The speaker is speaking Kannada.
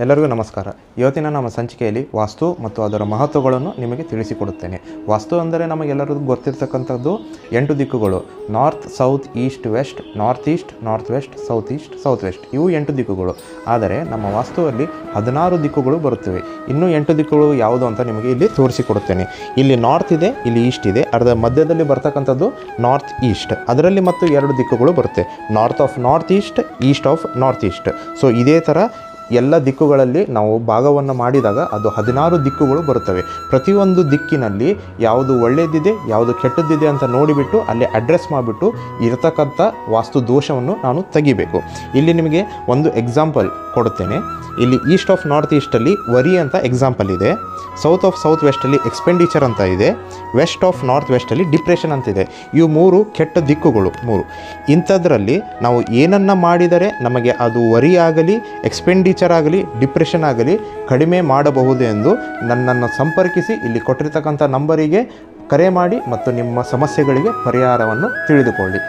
ಎಲ್ಲರಿಗೂ ನಮಸ್ಕಾರ. ಇವತ್ತಿನ ನಮ್ಮ ಸಂಚಿಕೆಯಲ್ಲಿ ವಾಸ್ತು ಮತ್ತು ಅದರ ಮಹತ್ವಗಳನ್ನು ನಿಮಗೆ ತಿಳಿಸಿಕೊಡುತ್ತೇನೆ. ವಾಸ್ತು ಅಂದರೆ ನಮಗೆಲ್ಲರಿಗೂ ಗೊತ್ತಿರತಕ್ಕಂಥದ್ದು 8 ದಿಕ್ಕುಗಳು: north, south, east, west, north east, north west, south east, south west. ಇವು 8 ದಿಕ್ಕುಗಳು. ಆದರೆ ನಮ್ಮ ವಾಸ್ತುವಲ್ಲಿ 16 ದಿಕ್ಕುಗಳು ಬರುತ್ತವೆ. ಇನ್ನೂ 8 ದಿಕ್ಕುಗಳು ಯಾವುದು ಅಂತ ನಿಮಗೆ ಇಲ್ಲಿ ತೋರಿಸಿಕೊಡುತ್ತೇನೆ. ಇಲ್ಲಿ ನಾರ್ತ್ ಇದೆ, ಇಲ್ಲಿ ಈಸ್ಟ್ ಇದೆ. ಅದರ ಮಧ್ಯದಲ್ಲಿ ಬರ್ತಕ್ಕಂಥದ್ದು ನಾರ್ತ್ ಈಸ್ಟ್. ಅದರಲ್ಲಿ ಮತ್ತು 2 ದಿಕ್ಕುಗಳು ಬರುತ್ತೆ: north of north East of north East. So ಇದೇ ಥರ ಎಲ್ಲ ದಿಕ್ಕುಗಳಲ್ಲಿ ನಾವು ಭಾಗವನ್ನು ಮಾಡಿದಾಗ ಅದು 16 ದಿಕ್ಕುಗಳು ಬರುತ್ತವೆ. ಪ್ರತಿಯೊಂದು ದಿಕ್ಕಿನಲ್ಲಿ ಯಾವುದು ಒಳ್ಳೆಯದಿದೆ, ಯಾವುದು ಕೆಟ್ಟದ್ದಿದೆ ಅಂತ ನೋಡಿಬಿಟ್ಟು ಅಲ್ಲಿ ಅಡ್ರೆಸ್ ಮಾಡಿಬಿಟ್ಟು ಇರತಕ್ಕಂಥ ವಾಸ್ತು ದೋಷವನ್ನು ನಾನು ತೆಗಿಬೇಕು. ಇಲ್ಲಿ ನಿಮಗೆ ಒಂದು ಎಕ್ಸಾಂಪಲ್ ಕೊಡುತ್ತೇನೆ. ಇಲ್ಲಿ ಈಸ್ಟ್ ಆಫ್ ನಾರ್ತ್ ಈಸ್ಟಲ್ಲಿ ವರಿ ಅಂತ ಎಕ್ಸಾಂಪಲ್ ಇದೆ. ಸೌತ್ ಆಫ್ ಸೌತ್ ವೆಸ್ಟಲ್ಲಿ ಎಕ್ಸ್ಪೆಂಡಿಚರ್ ಅಂತ ಇದೆ. ವೆಸ್ಟ್ ಆಫ್ ನಾರ್ತ್ ವೆಸ್ಟಲ್ಲಿ ಡಿಪ್ರೆಷನ್ ಅಂತಿದೆ. ಇವು 3 ಕೆಟ್ಟ ದಿಕ್ಕುಗಳು. 3 ಇಂಥದ್ರಲ್ಲಿ ನಾವು ಏನನ್ನು ಮಾಡಿದರೆ ನಮಗೆ ಅದು ವರಿ ಆಗಲಿ, ಎಕ್ಸ್ಪೆಂಡಿಚರ್ ಆಗಲಿ, ಡಿಪ್ರೆಷನ್ ಆಗಲಿ ಕಡಿಮೆ ಮಾಡಬಹುದು ಎಂದು ನನ್ನನ್ನು ಸಂಪರ್ಕಿಸಿ ಇಲ್ಲಿ ಕೊಟ್ಟಿರ್ತಕ್ಕಂಥ ನಂಬರಿಗೆ ಕರೆ ಮಾಡಿ ಮತ್ತು ನಿಮ್ಮ ಸಮಸ್ಯೆಗಳಿಗೆ ಪರಿಹಾರವನ್ನು ತಿಳಿದುಕೊಳ್ಳಿ.